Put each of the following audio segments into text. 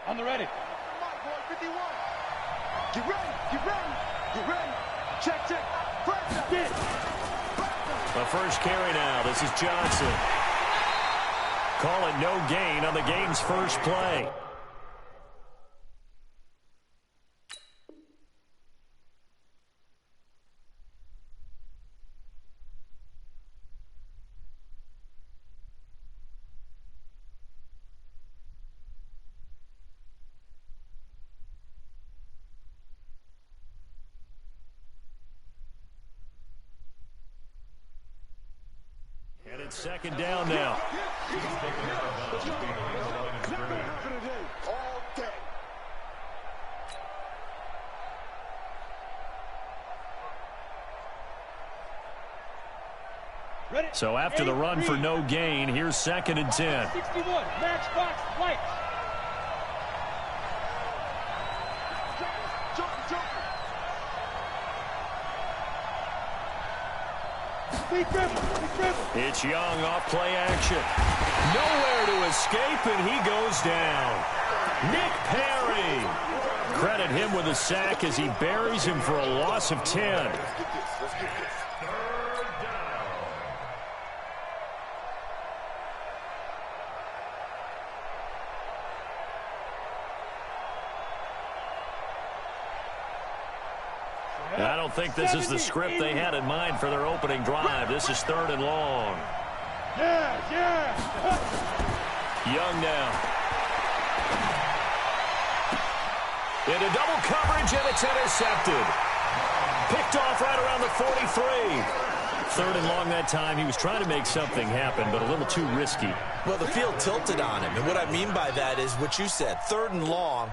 On the ready. My boy, 51. Get ready, get ready, get ready. Check, check. The first carry now. This is Johnson. Call it no gain on the game's first play. And it's second down now. So after the run for no gain, here's 2nd and 10. 61, matchbox, lights. It's Young off play action. Nowhere to escape, and he goes down. Nick Perry. Credit him with a sack as he buries him for a loss of 10. I don't think this is the script they had in mind for their opening drive. This is 3rd and long. Young now. Into double coverage, and it's intercepted. Picked off right around the 43. 3rd and long that time. He was trying to make something happen, but a little too risky. Well, the field tilted on him, and what I mean by that is what you said. 3rd and long.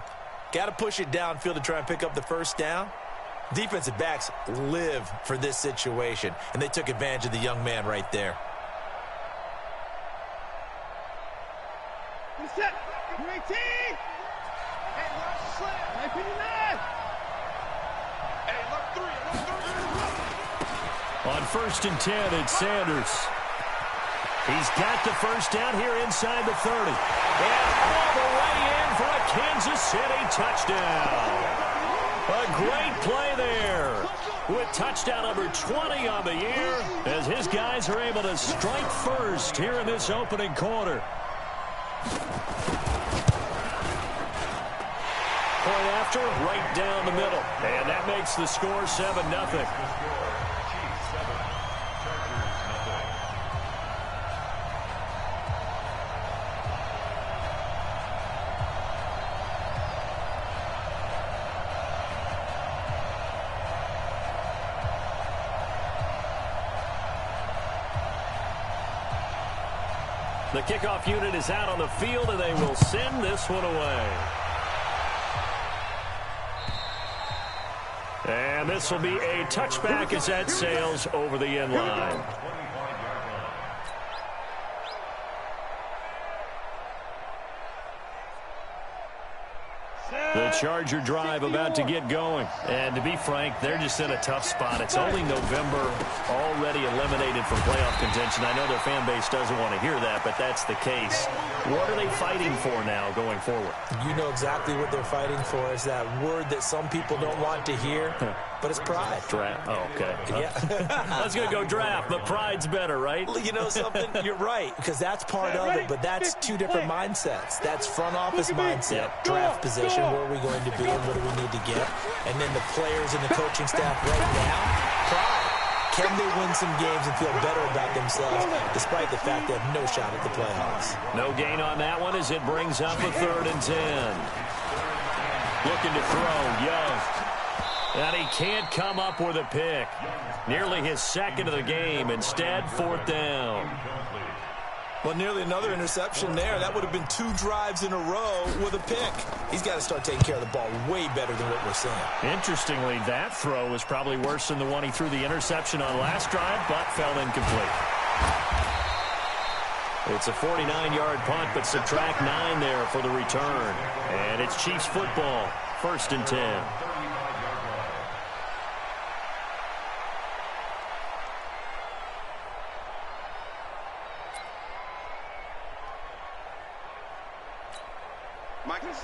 Got to push it downfield to try and pick up the first down. Defensive backs live for this situation, and they took advantage of the young man right there. Set. 18. Hey, watch the slam. 59. Hey, look 3. On 1st and 10, it's Sanders. He's got the first down here inside the 30. And all the way in for a Kansas City touchdown. A great play there with touchdown number 20 on the year as his guys are able to strike first here in this opening quarter. Point after, right down the middle. And that makes the score 7-0. The kickoff unit is out on the field, and they will send this one away. And this will be a touchback as that sails over the end line. The Charger drive about to get going. And to be frank, they're just in a tough spot. It's only November, already eliminated from playoff contention. I know their fan base doesn't want to hear that, but that's the case. What are they fighting for now going forward? You know exactly what they're fighting for. Is that word that some people don't want to hear, but it's pride. Draft. Oh, okay. Yeah. I was going to go draft, but pride's better, right? You know something? You're right, because that's part of it, but that's two different mindsets. That's front office mindset, draft position, where are we going to be and what do we need to get? And then the players and the coaching staff right now, pride. Can they win some games and feel better about themselves despite the fact they have no shot at the playoffs? No gain on that one as it brings up a 3rd and 10. Looking to throw, Young. And he can't come up with a pick. Nearly his 2nd of the game. Instead, 4th down. Well, nearly another interception there. That would have been 2 drives in a row with a pick. He's got to start taking care of the ball way better than what we're seeing. Interestingly, that throw was probably worse than the one he threw the interception on last drive, but fell incomplete. It's a 49-yard punt, but subtract 9 there for the return. And it's Chiefs football, 1st and 10.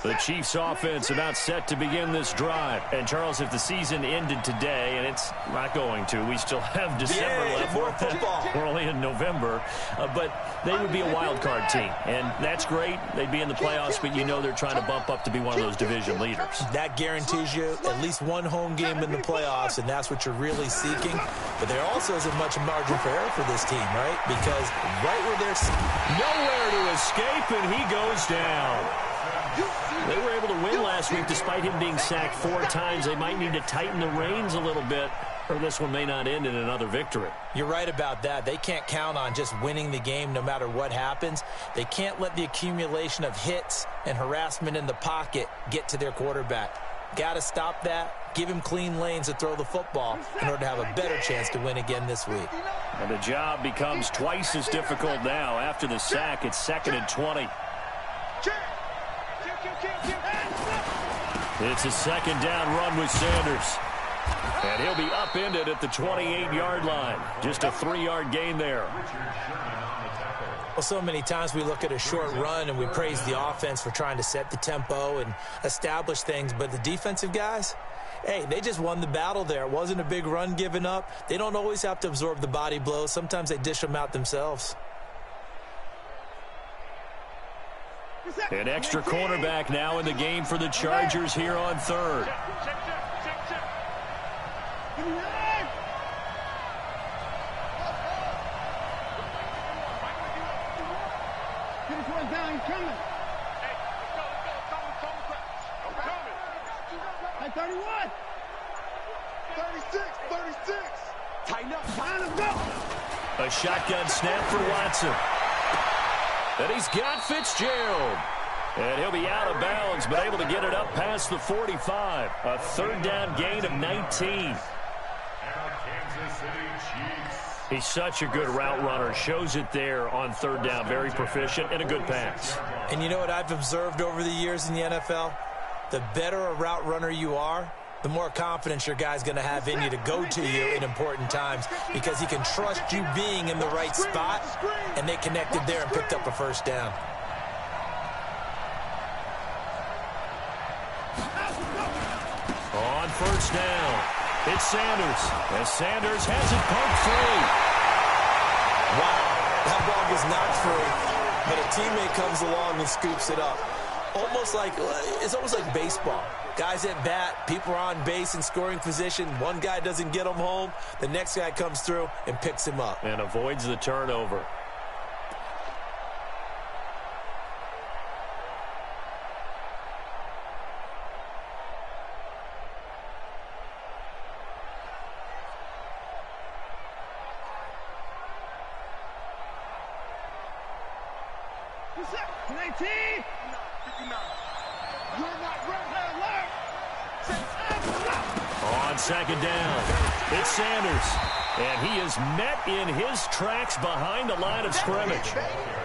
The Chiefs offense about set to begin this drive. And, Charles, if the season ended today, and it's not going to, we still have December left. More football. We're only in November. But they would be a wild card team. And that's great. They'd be in the playoffs, but you know they're trying to bump up to be one of those division leaders. That guarantees you at least one home game in the playoffs, and that's what you're really seeking. But there also isn't much margin for error for this team, right? Because right where they're nowhere to escape, and he goes down. They were able to win last week despite him being sacked 4 times. They might need to tighten the reins a little bit, or this one may not end in another victory. You're right about that. They can't count on just winning the game no matter what happens. They can't let the accumulation of hits and harassment in the pocket get to their quarterback. Got to stop that. Give him clean lanes to throw the football in order to have a better chance to win again this week. And the job becomes twice as difficult now. After the sack, it's 2nd and 20. It's a 2nd down run with Sanders. And he'll be upended at the 28-yard line. Just a 3-yard gain there. Well, so many times we look at a short run and we praise the offense for trying to set the tempo and establish things. But the defensive guys, hey, they just won the battle there. It wasn't a big run given up. They don't always have to absorb the body blows. Sometimes they dish them out themselves. An extra cornerback now in the game for the Chargers here on 3rd. Down, coming. Hey, let's go. 31. 36. Tighten up. Time to go. A shotgun snap for Watson. And he's got Fitzgerald. And he'll be out of bounds, but able to get it up past the 45. A 3rd down gain of 19. He's such a good route runner. Shows it there on 3rd down. Very proficient and a good pass. And you know what I've observed over the years in the NFL? The better a route runner you are, the more confidence your guy's going to have in you to go to you in important times because he can trust you being in the right spot, and they connected there and picked up a 1st down. On 1st down, it's Sanders. As Sanders has it pumped free. Wow, that ball was knocked free, but a teammate comes along and scoops it up. It's almost like baseball. Guys at bat, people are on base in scoring position. One guy doesn't get him home. The next guy comes through and picks him up. And avoids the turnover. On 2nd down, it's Sanders. And he is met in his tracks behind the line of scrimmage.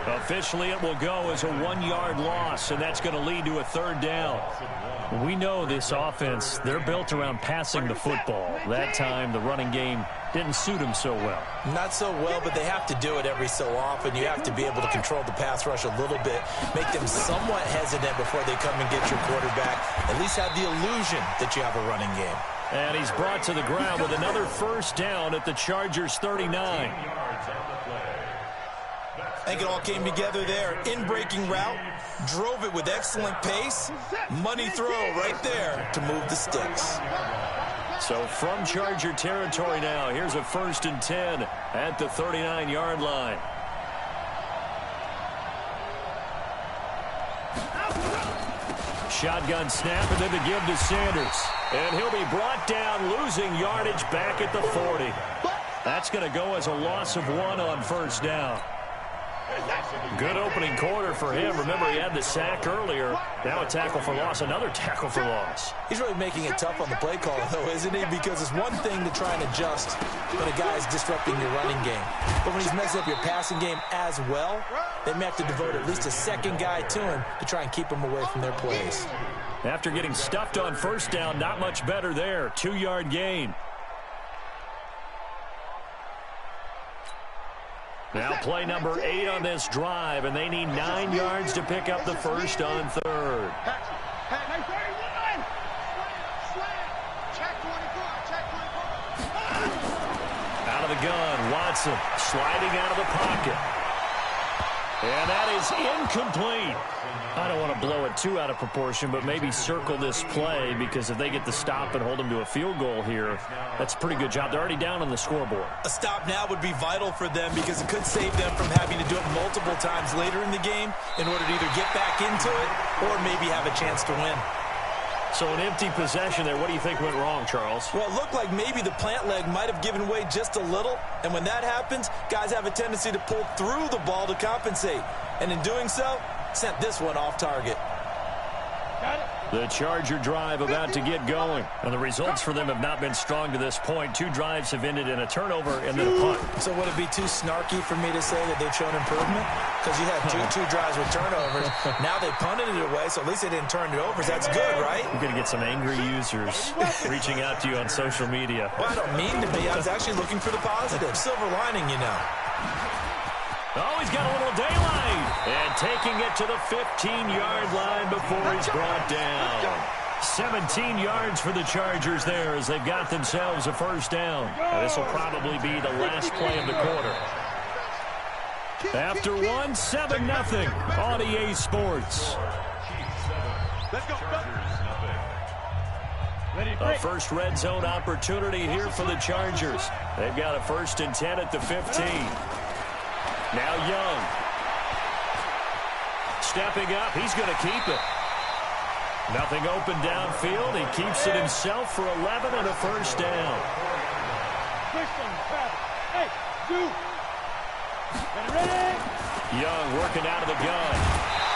Officially, it will go as a 1-yard loss, and that's going to lead to a 3rd down. We know this offense, they're built around passing the football. That time, the running game didn't suit them so well. Not so well, but they have to do it every so often. You have to be able to control the pass rush a little bit, make them somewhat hesitant before they come and get your quarterback. At least have the illusion that you have a running game. And he's brought to the ground with another 1st down at the Chargers 39. I think it all came together there. In-breaking route, drove it with excellent pace. Money throw right there to move the sticks. So from Charger territory now, here's a 1st and 10 at the 39-yard line. Shotgun snap and then the give to Sanders. And he'll be brought down, losing yardage back at the 40. That's going to go as a loss of 1 on 1st down. Good opening quarter for him. Remember, he had the sack earlier. Now a tackle for loss, another tackle for loss. He's really making it tough on the play call, though, isn't he? Because it's one thing to try and adjust when a guy's disrupting your running game. But when he's messing up your passing game as well, they may have to devote at least a 2nd guy to him to try and keep him away from their plays. After getting stuffed on 1st down, not much better there. 2-yard gain. Now play number 8 on this drive, and they need 9 yards to pick up the first on third. Out of the gun, Watson sliding out of the pocket. And that is incomplete. I don't want to blow it too out of proportion, but maybe circle this play, because if they get the stop and hold them to a field goal here, that's a pretty good job. They're already down on the scoreboard. A stop now would be vital for them, because it could save them from having to do it multiple times later in the game in order to either get back into it or maybe have a chance to win. So an empty possession there. What do you think went wrong, Charles? Well, it looked like maybe the plant leg might have given way just a little, and when that happens, guys have a tendency to pull through the ball to compensate, and in doing so, sent this one off target. Got it. The Charger drive about to get going. And the results for them have not been strong to this point. 2 drives have ended in a turnover and then a punt. So would it be too snarky for me to say that they've shown improvement? Because you had two drives with turnovers. Now they punted it away, so at least they didn't turn it over. So that's good, right? You're going to get some angry users reaching out to you on social media. Well, I don't mean to be. I was actually looking for the positive. Silver lining, you know. Oh, he's got a little daylight. And taking it to the 15-yard line before he's brought down. 17 yards for the Chargers there as they've got themselves a first down. This will probably be the last play of the quarter. After 1, 7-0 on EA Sports. A first red zone opportunity here for the Chargers. They've got a 1st and 10 at the 15. Now Young. Stepping up, he's going to keep it. Nothing open downfield. He keeps it himself for 11 and a first down. Hey, do. Ready? Young working out of the gun.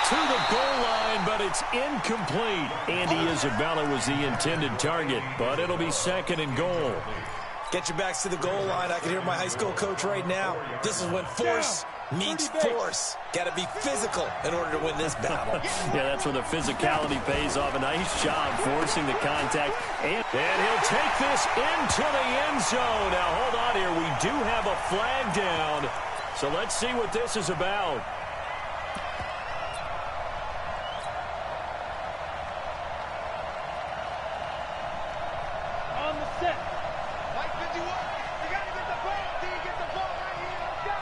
To the goal line, but it's incomplete. Andy Isabella was the intended target, but it'll be 2nd and goal. Get your backs to the goal line. I can hear my high school coach right now. This is when force meets force. Got to be physical in order to win this battle. Yeah, that's where the physicality pays off. A nice job forcing the contact. And he'll take this into the end zone. Now, hold on here. We do have a flag down. So let's see what this is about. On the set. Mike 51. You got to get the ball. Do you get the ball right here? Let's go.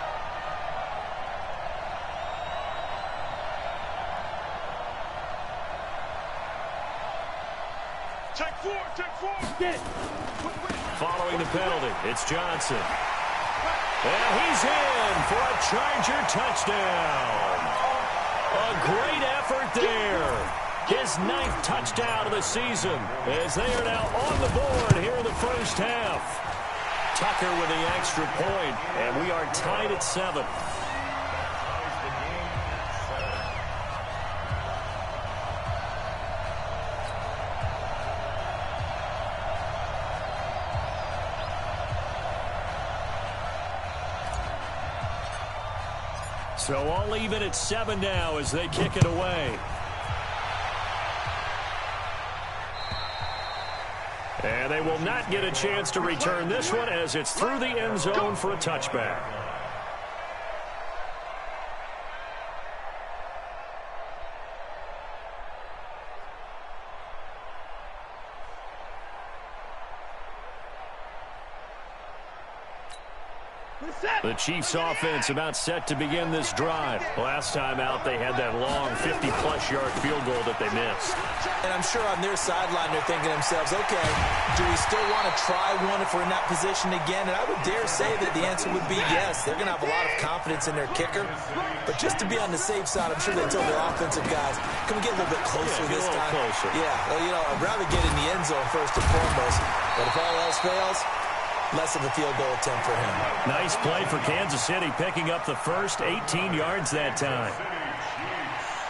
Take 4. Take 4. Get it. Following the penalty, it's Johnson. And he's in for a Charger touchdown. A great effort there. His 9th touchdown of the season as they are now on the board here in the first half. Tucker with the extra point, and we are tied at 7. So all even at 7 now as they kick it away. And they will not get a chance to return this one as it's through the end zone for a touchback. The Chiefs offense about set to begin this drive. Last time out, they had that long 50-plus yard field goal that they missed. And I'm sure on their sideline they're thinking to themselves, okay, do we still want to try one if we're in that position again? And I would dare say that the answer would be yes. They're going to have a lot of confidence in their kicker. But just to be on the safe side, I'm sure they told their offensive guys, can we get a little bit closer this time? Closer. Yeah, well, you know, I'd rather get in the end zone first and foremost. But if all else fails, less of a field goal attempt for him. Nice play for Kansas City, picking up the first 18 yards that time.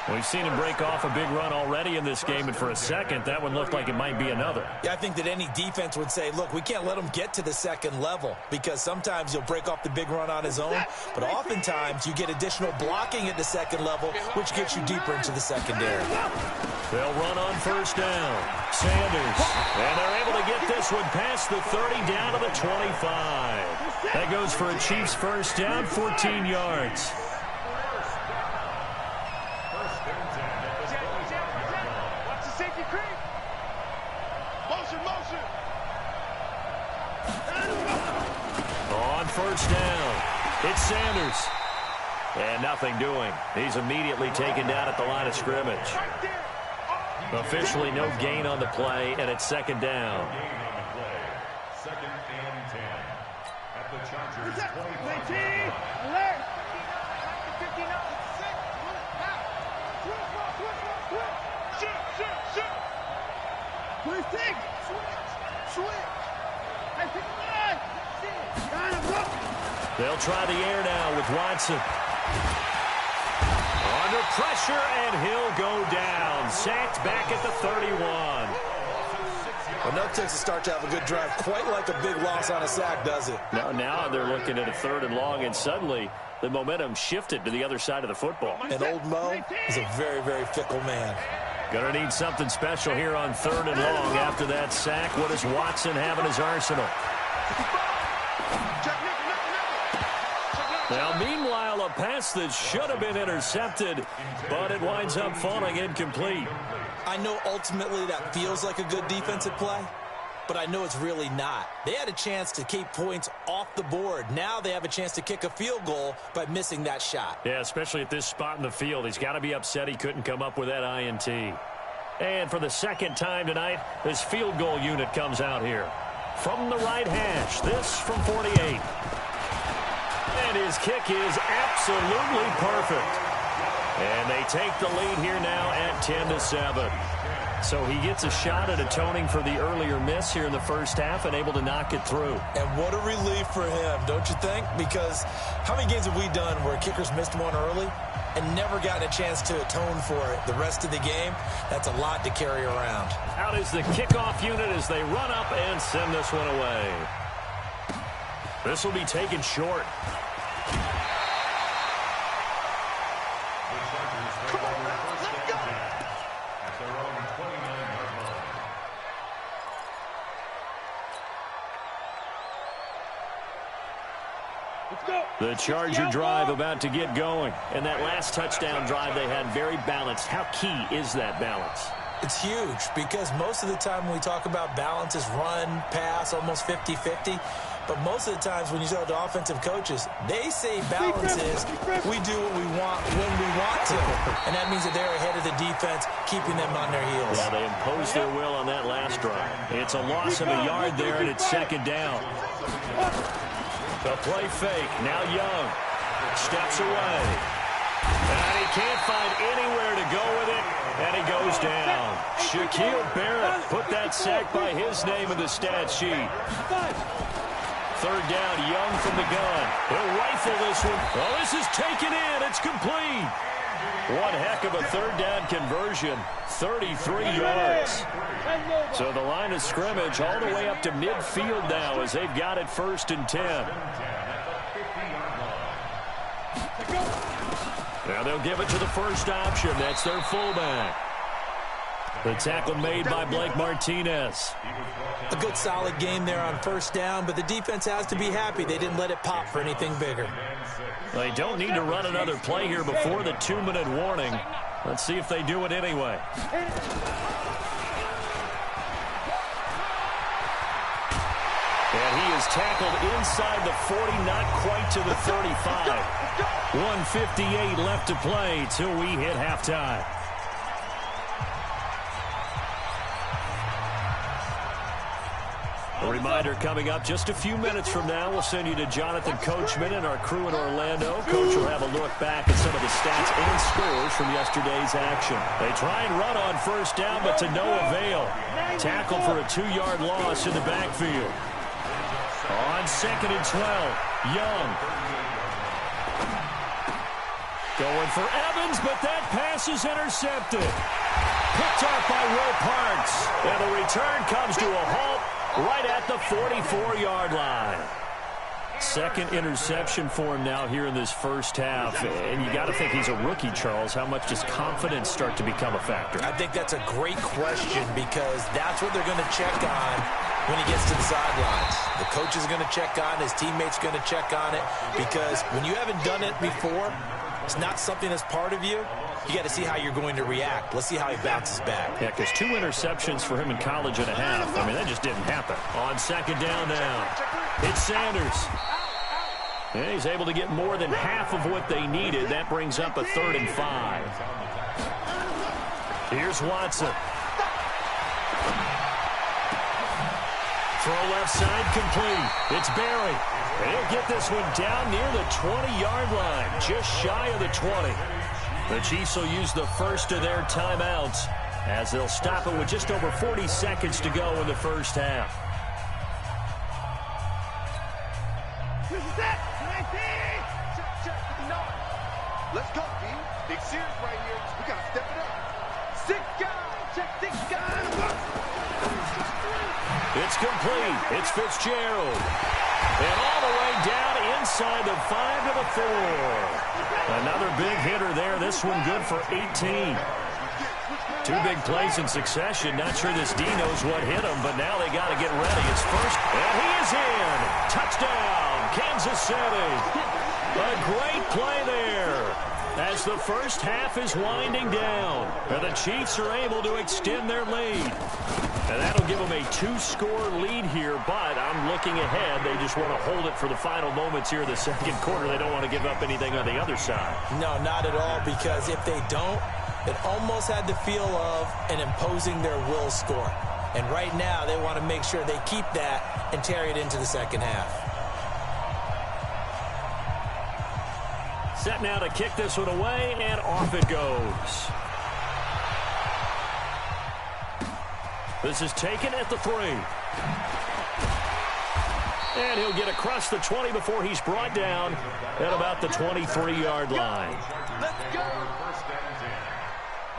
We've seen him break off a big run already in this game, and for a second, that one looked like it might be another. Yeah, I think that any defense would say, look, we can't let him get to the second level, because sometimes he'll break off the big run on his own, but oftentimes you get additional blocking at the second level, which gets you deeper into the secondary. They'll run on first down. Sanders, and they're able to get this one past the 30 down to the 25. That goes for a Chiefs first down, 14 yards. Watch the safety creep. Motion. On first down, it's Sanders. And nothing doing. He's immediately taken down at the line of scrimmage. Officially no gain on the play, and it's second down. Second and 10. At the Chargers 25. Alert. 59. Switch. They'll try the air now with Watson. Under pressure, and he'll go down. Sacked back at the 31. Well, no takes a start to have a good drive. Quite like a big loss on a sack, does it? Now they're looking at a 3rd and long, and suddenly the momentum shifted to the other side of the football. And old Mo is a very, very fickle man. Gonna need something special here on 3rd and long after that sack. What does Watson have in his arsenal? Now, meanwhile, a pass that should have been intercepted, but it winds up falling incomplete. I know ultimately that feels like a good defensive play, but I know it's really not. They had a chance to keep points off the board. Now they have a chance to kick a field goal by missing that shot. Yeah, especially at this spot in the field. He's got to be upset he couldn't come up with that INT. And for the second time tonight, this field goal unit comes out here. From the right hash, this from 48. And his kick is absolutely perfect. And they take the lead here now at 10-7. So he gets a shot at atoning for the earlier miss here in the first half and able to knock it through. And what a relief for him, don't you think? Because how many games have we done where kickers missed one early and never gotten a chance to atone for it the rest of the game? That's a lot to carry around. Out is the kickoff unit as they run up and send this one away. This will be taken short. The Charger drive about to get going. And that last touchdown drive they had very balanced. How key is that balance? It's huge because most of the time when we talk about balance is run, pass, almost 50-50. But most of the times when you talk to offensive coaches, they say balance is we do what we want when we want to. And that means that they're ahead of the defense, keeping them on their heels. Yeah, they imposed their will on that last drive. It's a loss of a yard there, and it's second down. The play fake. Now Young steps away. And he can't find anywhere to go with it, and he goes down. Shaquille Barrett put that sack by his name in the stat sheet. Third down, Young from the gun. He'll rifle this one. Well, this is taken in. It's complete. One heck of a third down conversion. 33 yards. So the line of scrimmage all the way up to midfield now as they've got it 1st and 10. Now they'll give it to the first option. That's their fullback. The tackle made by Blake Martinez. A good solid game there on first down, but the defense has to be happy they didn't let it pop for anything bigger. They don't need to run another play here before the 2-minute warning. Let's see if they do it anyway. And he is tackled inside the 40, not quite to the 35. 1:58 left to play till we hit halftime. A reminder coming up just a few minutes from now. We'll send you to Jonathan Coachman and our crew in Orlando. Coach will have a look back at some of the stats and scores from yesterday's action. They try and run on first down, but to no avail. Tackled for a 2-yard loss in the backfield. On 2nd and 12, Young. Going for Evans, but that pass is intercepted. Picked up by Will Parks. And the return comes to a halt right at the 44-yard line. Second interception for him now here in this first half. And you got to think he's a rookie, Charles. How much does confidence start to become a factor? I think that's a great question because that's what they're going to check on when he gets to the sidelines. The coach is going to check on it. His teammates are going to check on it, because when you haven't done it before, it's not something that's part of you. You got to see how you're going to react. Let's see how he bounces back. Yeah, because 2 interceptions for him in college and a half. I mean, that just didn't happen. On second down now, it's Sanders. Yeah, he's able to get more than half of what they needed. That brings up a 3rd and 5. Here's Watson. Throw left side complete. It's Barry. And he'll get this one down near the 20-yard line, just shy of the 20. The Chiefs will use the first of their timeouts as they'll stop it with just over 40 seconds to go in the first half. Let's go, D. Big series right here. We got to step it up. 6 guys. Check 6 guys. It's complete. It's Fitzgerald. And all the way down inside the 5 to the 4. Another big hitter there. This one good for 18. 2 big plays in succession. Not sure this D knows what hit him, but now they got to get ready. It's first, and he is in. Touchdown, Kansas City. A great play there as the first half is winding down. And the Chiefs are able to extend their lead. And that'll give them a 2-score lead here, but I'm looking ahead. They just want to hold it for the final moments here in the second quarter. They don't want to give up anything on the other side. No, not at all, because if they don't, it almost had the feel of an imposing their will score. And right now, they want to make sure they keep that and carry it into the second half. Set now to kick this one away, and off it goes. This is taken at the 3. And he'll get across the 20 before he's brought down at about the 23-yard line. Let's go. First and 10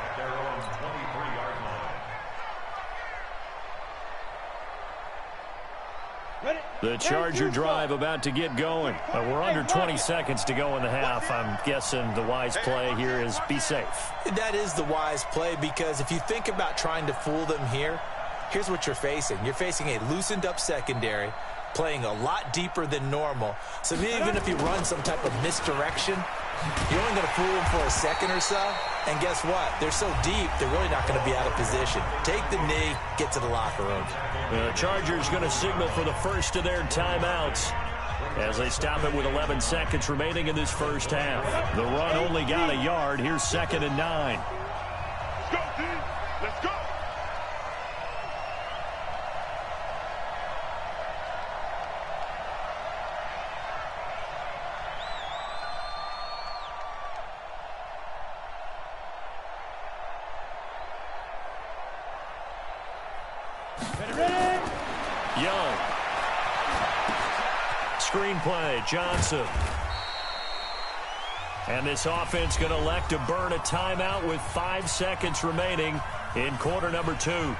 at their own 23-yard line. The Charger drive about to get going. We're under 20 seconds to go in the half. I'm guessing the wise play here is be safe. That is the wise play, because if you think about trying to fool them here, here's what you're facing. You're facing a loosened up secondary, playing a lot deeper than normal. So even if you run some type of misdirection, you're only going to fool them for a second or so. And guess what? They're so deep, they're really not going to be out of position. Take the knee, get to the locker room. The Chargers going to signal for the first of their timeouts as they stop it with 11 seconds remaining in this first half. The run only got a yard. Here's 2nd and 9. Let's go, D. Let's go. Young. Screenplay, Johnson. And this offense going to elect to burn a timeout with 5 seconds remaining in quarter number 2.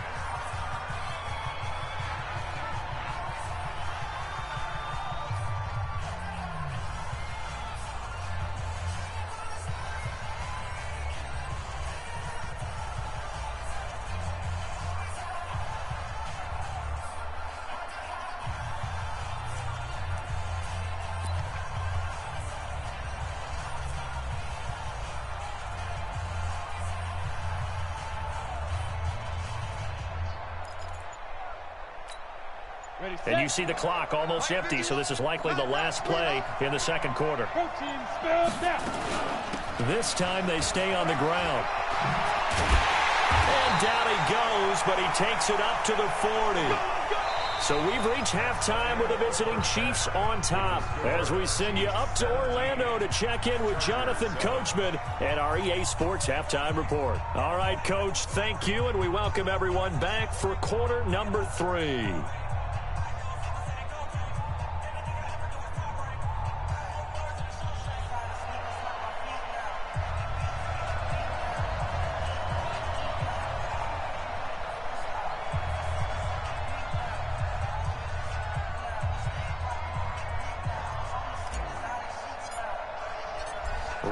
And you see the clock almost empty, so this is likely the last play in the second quarter. This time they stay on the ground. And down he goes, but he takes it up to the 40. So we've reached halftime with the visiting Chiefs on top as we send you up to Orlando to check in with Jonathan Coachman and our EA Sports Halftime Report. All right, Coach, thank you, and we welcome everyone back for quarter number 3.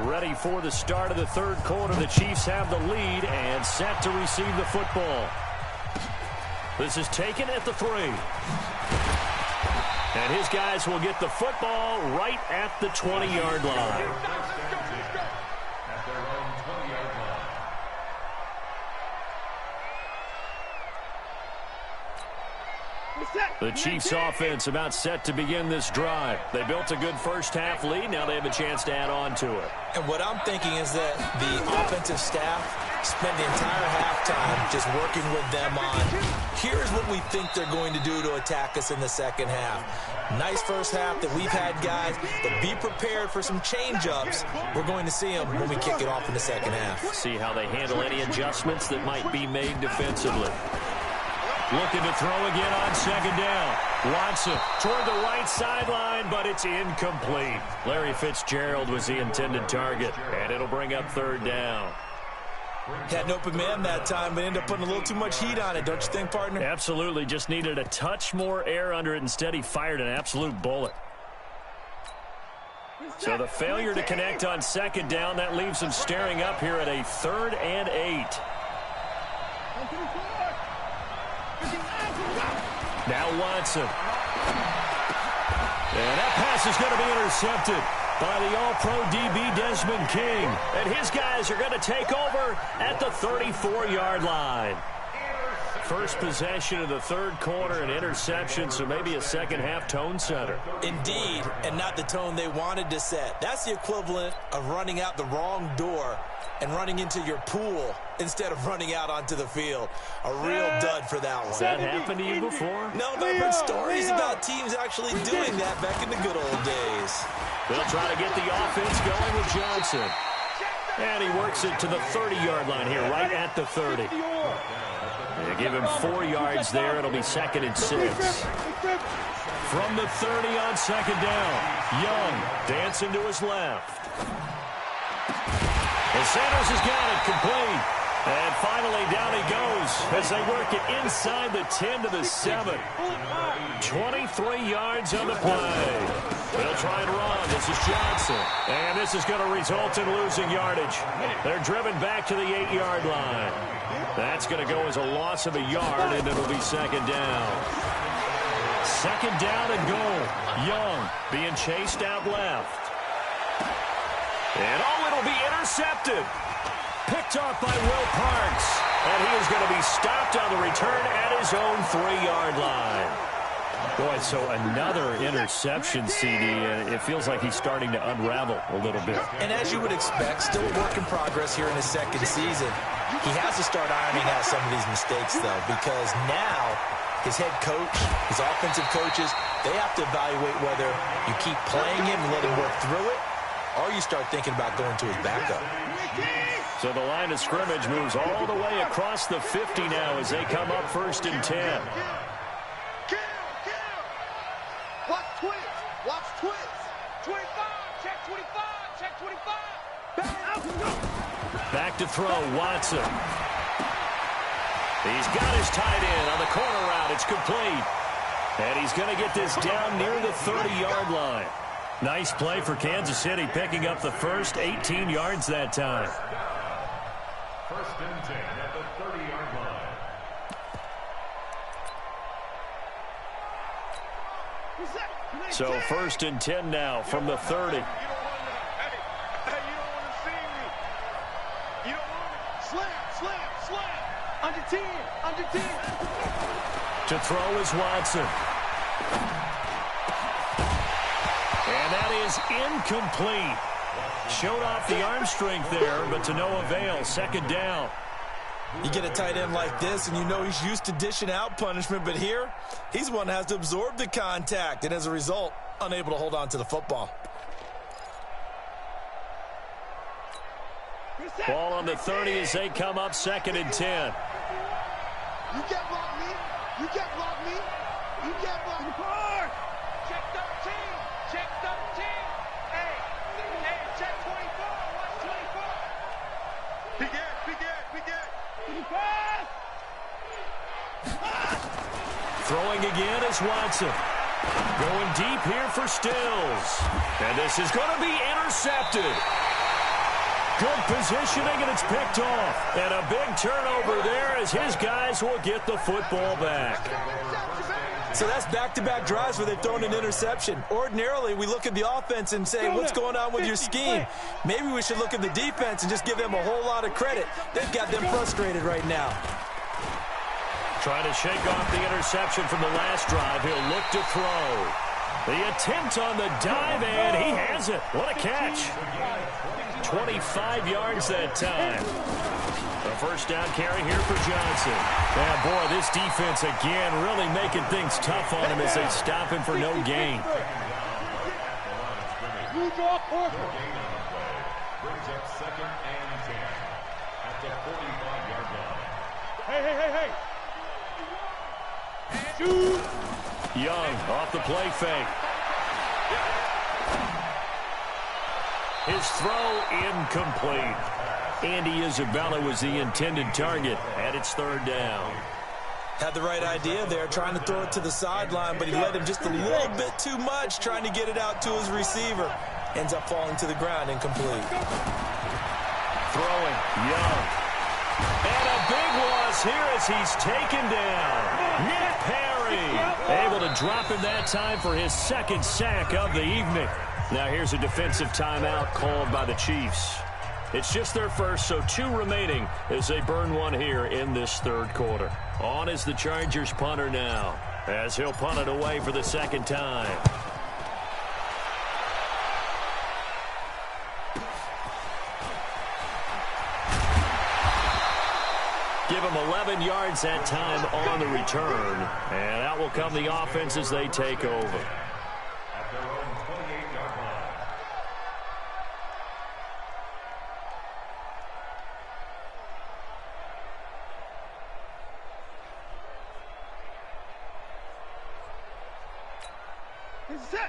Ready for the start of the third quarter. The Chiefs have the lead and set to receive the football. This is taken at the 3. And his guys will get the football right at the 20-yard line. At their own 20-yard line. The Chiefs offense about set to begin this drive. They built a good first-half lead. Now they have a chance to add on to it. And what I'm thinking is that the offensive staff spent the entire halftime just working with them on, here's what we think they're going to do to attack us in the second half. Nice first half that we've had, guys, but be prepared for some change-ups. We're going to see them when we kick it off in the second half. See how they handle any adjustments that might be made defensively. Looking to throw again on second down. Watson toward the right sideline, but it's incomplete. Larry Fitzgerald was the intended target, and it'll bring up third down. Had an open man that time, but ended up putting a little too much heat on it, don't you think, partner? Absolutely. Just needed a touch more air under it. Instead, he fired an absolute bullet. So the failure to connect on second down, that leaves him staring up here at a 3rd and 8. Now Watson. And that pass is going to be intercepted by the All-Pro DB Desmond King. And his guys are going to take over at the 34-yard line. First possession of the third quarter, an interception, so maybe a second-half tone setter. Indeed, and not the tone they wanted to set. That's the equivalent of running out the wrong door and running into your pool instead of running out onto the field. A real dud for that one. Has that happened to you before? No, but I've heard stories about teams actually doing that back in the good old days. They'll try to get the offense going with Johnson. And he works it to the 30-yard line here, right at the 30. They give him 4 yards there. It'll be 2nd and 6. From the 30 on second down, Young dancing to his left. And Sanders has got it complete. And finally down he goes as they work it inside the 10 to the 7. 23 yards on the play. They'll try and run. This is Johnson. And this is going to result in losing yardage. They're driven back to the 8-yard line. That's going to go as a loss of a yard, and it'll be second down. Second down and goal. Young being chased out left. And it'll be intercepted. Picked off by Will Parks. And he is going to be stopped on the return at his own 3-yard line. Boy, so another interception, CD. It feels like he's starting to unravel a little bit. And as you would expect, still a work in progress here in his second season. He has to start ironing out some of these mistakes, though, because now his head coach, his offensive coaches, they have to evaluate whether you keep playing him and let him work through it, or you start thinking about going to his backup. So the line of scrimmage moves all the way across the 50 now as they come up 1st and 10. Watch twins. Watch twins. 25. Check 25. Check 25. Back to throw, Watson. He's got his tight end on the corner route. It's complete. And he's going to get this down near the 30-yard line. Nice play for Kansas City, picking up the first 18 yards that time. 1st and 10 at the 30-yard line. So 1st and 10 now from the 30. You don't want to see me. You don't want to. Slam. Under 10. To throw is Watson. And that is incomplete. Showed off the arm strength there, but to no avail. 2nd down. You get a tight end like this, and you know he's used to dishing out punishment, but here, he's the one that has to absorb the contact, and as a result, unable to hold on to the football. Ball on the 30 as they come up 2nd and 10. You can't block me. You can't block me. You can't block me. Check 13. Check 13. Hey, check 24. Watch 24. Big Ed. Throwing again is Watson. Going deep here for Stills. And this is going to be intercepted. Good positioning, and it's picked off. And a big turnover there as his guys will get the football back. So that's back-to-back drives where they've thrown an interception. Ordinarily, we look at the offense and say, what's going on with your scheme? Maybe we should look at the defense and just give them a whole lot of credit. They've got them frustrated right now. Trying to shake off the interception from the last drive. He'll look to throw. The attempt on the dive, and he has it. What a catch. 25 yards that time. A first down carry here for Johnson. Yeah, boy, this defense again really making things tough on him as they stop him for no gain. Brings up 2nd and 10 at the 45-yard line. Hey. Shoot. Young off the play fake. His throw incomplete. Andy Isabella was the intended target, and it's 3rd down. Had the right idea there, trying to throw it to the sideline, but he led him just a little bit too much, trying to get it out to his receiver. Ends up falling to the ground, incomplete. Throwing, Young. And a big loss here as he's taken down. Nick Perry able to drop him that time for his 2nd sack of the evening. Now here's a defensive timeout called by the Chiefs. It's just their first, so 2 remaining as they burn one here in this 3rd quarter. On is the Chargers punter now, as he'll punt it away for the 2nd time. Give him 11 yards that time on the return, and out will come the offense as they take over. At their own 28-yard line.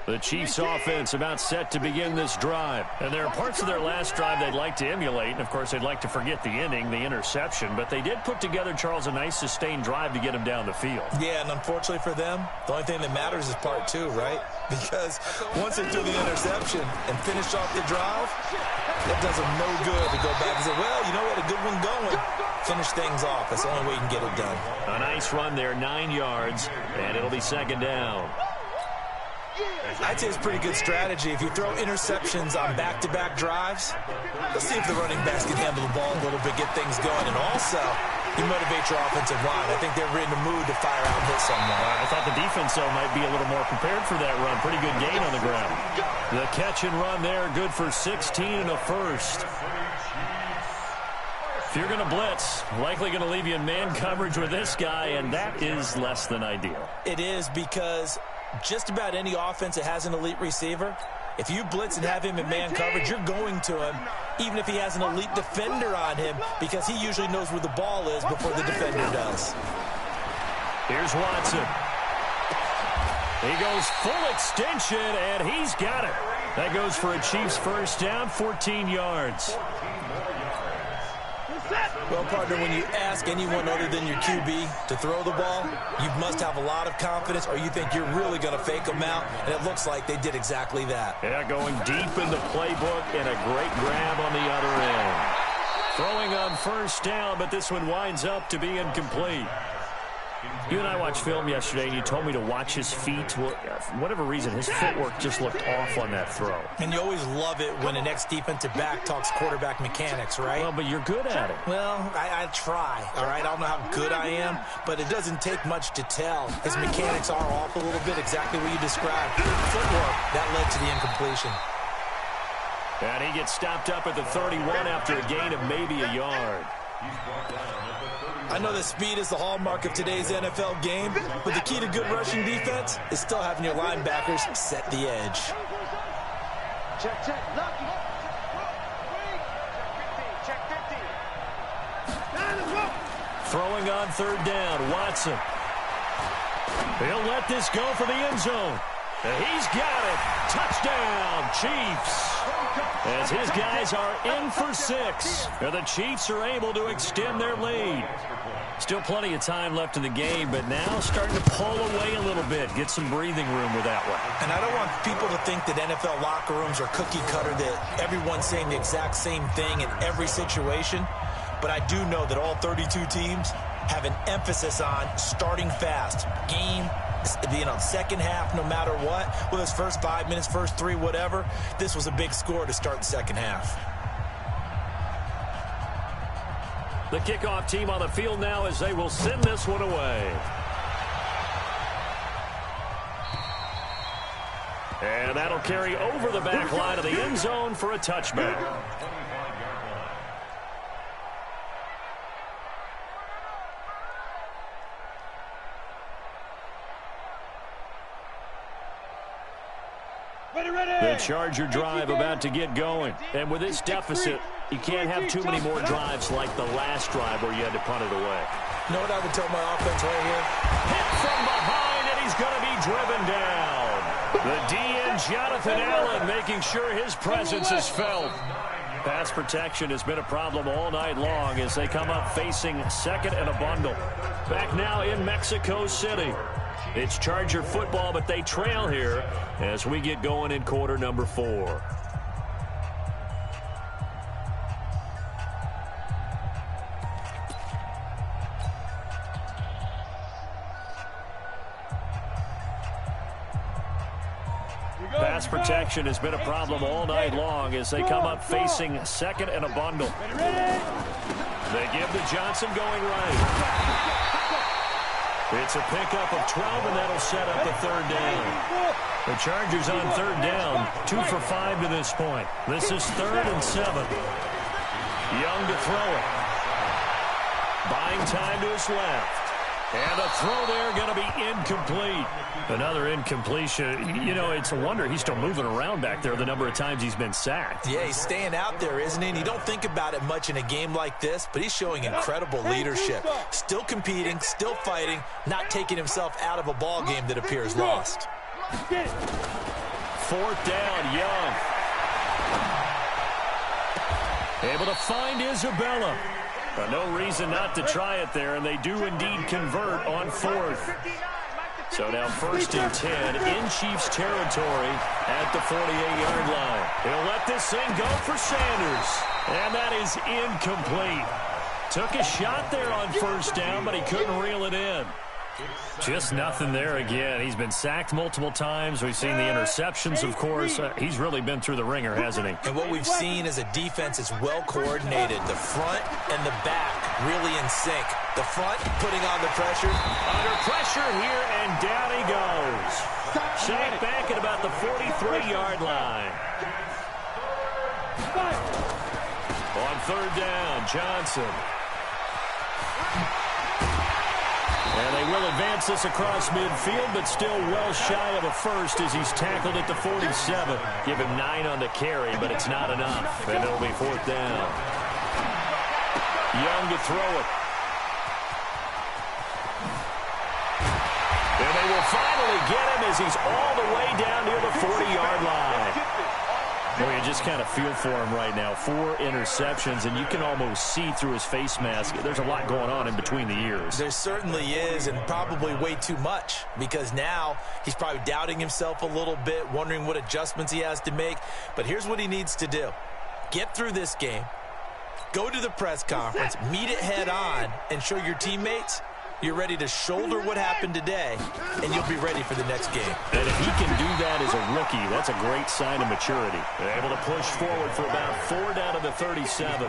The Chiefs offense about set to begin this drive. And there are parts of their last drive they'd like to emulate. And, of course, they'd like to forget the ending, the interception. But they did put together, Charles, a nice sustained drive to get them down the field. Yeah, and unfortunately for them, the only thing that matters is part 2, right? Because once they threw the interception and finished off the drive, it does them no good to go back and say, well, you know what, a good one going. Finish things off. That's the only way you can get it done. A nice run there, 9 yards, and it'll be 2nd down. I'd say it's a pretty good strategy. If you throw interceptions on back-to-back drives, let's see if the running backs can handle the ball a little bit, get things going, and also you motivate your offensive line. I think they're in the mood to fire out and hit someone. I thought the defense, though, might be a little more prepared for that run. Pretty good gain on the ground. The catch and run there, good for 16 and a first. If you're going to blitz, likely going to leave you in man coverage with this guy, and that is less than ideal. It is, because just about any offense that has an elite receiver, if you blitz and have him in man coverage, you're going to him, even if he has an elite defender on him, because he usually knows where the ball is before the defender does. Here's Watson. He goes full extension, and he's got it. That goes for a Chiefs first down, 14 yards. Well, partner, when you ask anyone other than your QB to throw the ball, you must have a lot of confidence, or you think you're really going to fake them out, and it looks like they did exactly that. Yeah, going deep in the playbook, and a great grab on the other end. Throwing on first down, but this one winds up to be incomplete. You and I watched film yesterday, and you told me to watch his feet. Well, for whatever reason, his footwork just looked off on that throw. And you always love it when an ex-defensive back talks quarterback mechanics, right? Well, but you're good at it. Well, I try, all right? I don't know how good I am, but it doesn't take much to tell. His mechanics are off a little bit, exactly what you described. Footwork, that led to the incompletion. And he gets stopped up at the 31 after a gain of maybe a yard. I know that speed is the hallmark of today's NFL game, but the key to good rushing defense is still having your linebackers set the edge. Check, lucky. Check 50. Throwing on third down, Watson. He'll let this go for the end zone. And he's got it. Touchdown, Chiefs. as his guys are in for 6. And the Chiefs are able to extend their lead. Still plenty of time left in the game, but now starting to pull away a little bit. Get some breathing room with that one. And I don't want people to think that NFL locker rooms are cookie cutter, that everyone's saying the exact same thing in every situation. But I do know that all 32 teams have an emphasis on starting fast. Game, second half, no matter what. Whether it's first 5 minutes, first 3, whatever. This was a big score to start the second half. The kickoff team on the field now as they will send this one away. And that'll carry over the back line of the end zone for a touchback. The Charger drive about to get going. And with this deficit, you can't have too many more drives like the last drive where you had to punt it away. You know what I would tell my offense right here? Hit from behind, and he's going to be driven down. The DN, Jonathan Allen, making sure his presence is felt. Pass protection has been a problem all night long as they come up facing second and a bundle. Back now in Mexico City. It's Charger football, but they trail here as we get going in quarter number 4. Pass protection has been a problem all night long as they come up facing second and a bundle. They give to Johnson going right. It's a pickup of 12, and that'll set up the third down. The Chargers on third down, 2 for 5 to this point. This is 3rd and 7. Young to throw it. Buying time to his left. And a throw there going to be incomplete. Another incompletion. You know, it's a wonder he's still moving around back there the number of times he's been sacked. Yeah, he's staying out there, isn't he? And you don't think about it much in a game like this, but he's showing incredible leadership. Still competing, still fighting, not taking himself out of a ball game that appears lost. 4th down, Young. Able to find Isabella. No reason not to try it there, and they do indeed convert on 4th. So now 1st and 10 in Chiefs territory at the 48-yard line. He'll let this thing go for Sanders, and that is incomplete. Took a shot there on 1st down, but he couldn't reel it in. Just nothing there again. He's been sacked multiple times. We've seen the interceptions, of course. He's really been through the ringer, hasn't he? And what we've seen is a defense that's well coordinated. The front and the back really in sync. The front putting on the pressure. Under pressure here, and down he goes. Sacked back at about the 43-yard line. On 3rd down, Johnson. And they will advance this across midfield, but still well shy of a first as he's tackled at the 47. Give him 9 on the carry, but it's not enough. And it'll be 4th down. Young to throw it. And they will finally get him as he's all the way down near the 40-yard line. Well, you just kind of feel for him right now. 4 interceptions, and you can almost see through his face mask. There's a lot going on in between the ears. There certainly is, and probably way too much, because now he's probably doubting himself a little bit, wondering what adjustments he has to make. But here's what he needs to do. Get through this game, go to the press conference, meet it head on, and show your teammates you're ready to shoulder what happened today, and you'll be ready for the next game. And if he can do that as a rookie, that's a great sign of maturity. They're able to push forward for about 4 down to the 37.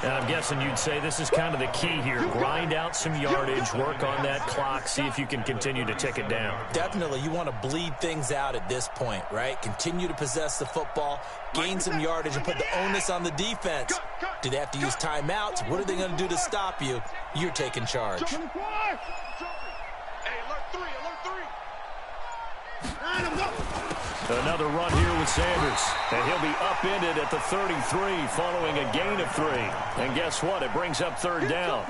And I'm guessing you'd say this is kind of the key here. Grind out some yardage, work on that clock, see if you can continue to tick it down. Definitely. You want to bleed things out at this point, right? Continue to possess the football, gain some yardage, and put the onus on the defense. Do they have to use timeouts? What are they going to do to stop you? You're taking charge. Hey, alert 3, alert 3. Line him up. Another run here with Sanders. And he'll be upended at the 33 following a gain of 3. And guess what? It brings up 3rd down.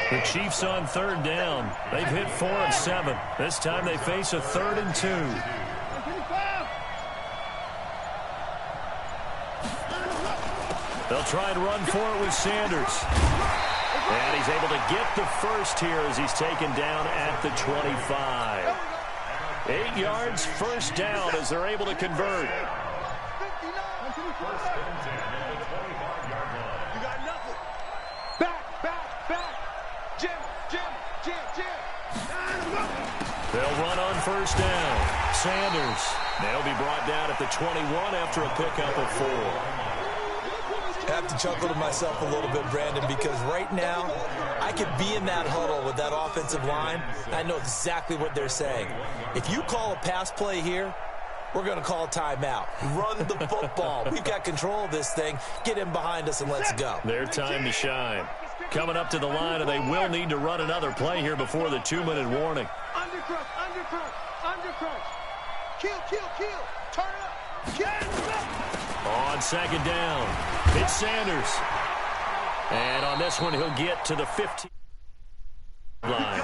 The Chiefs on 3rd down. They've hit 4 of 7. This time they face a 3rd and 2. try and run for it with Sanders. And he's able to get the first here as he's taken down at the 25. 8 yards, first down as they're able to convert. You got nothing. Back. Jim. They'll run on first down. Sanders. They'll be brought down at the 21 after a pickup of 4. I have to chuckle to myself a little bit, Brandon, because right now I could be in that huddle with that offensive line. I know exactly what they're saying. If you call a pass play here, we're going to call a timeout. Run the football. We've got control of this thing. Get in behind us and let's go. Their time to shine. Coming up to the line, and they will need to run another play here before the 2-minute warning. Undercrush. Kill. Turn up. Kill. On second down, it's Sanders. And on this one, he'll get to the 15 line.